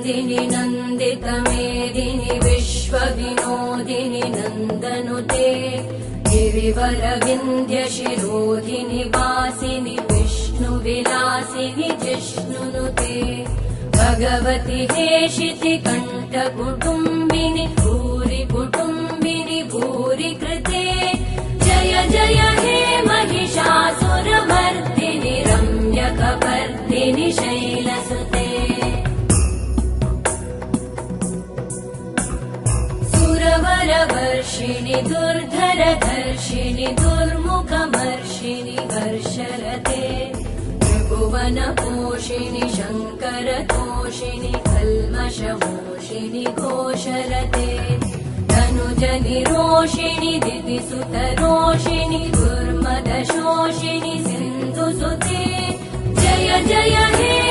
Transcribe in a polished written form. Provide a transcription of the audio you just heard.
नन्दिनि नन्दितमेदिनि विश्वविनोदिनि नन्दनुते गिरिवरविन्ध्यशिरोधिनि वासिनि विष्णुविलासिनि जिष्णुनुते भगवति हेशिति कण्ठकुटुम्बिनि भूरि कुटुम्बिनि भूरि कृते जय जय हे महिषासुरमर्दिनि रम्यकपर्दिनि शैलसुते सुरवरवर्षिणि दुर्धरधर्षिणि दुर्मुखमर्षिणि हर्षरते त्रिभुवनपोषिणि शङ्करतोषिणि कल्मषमोषिणि घोषरते तनुजनिरोषिणि दितिसुतरोषिणि दुर्मदशोषिणि सिन्धुसुते जय जय हे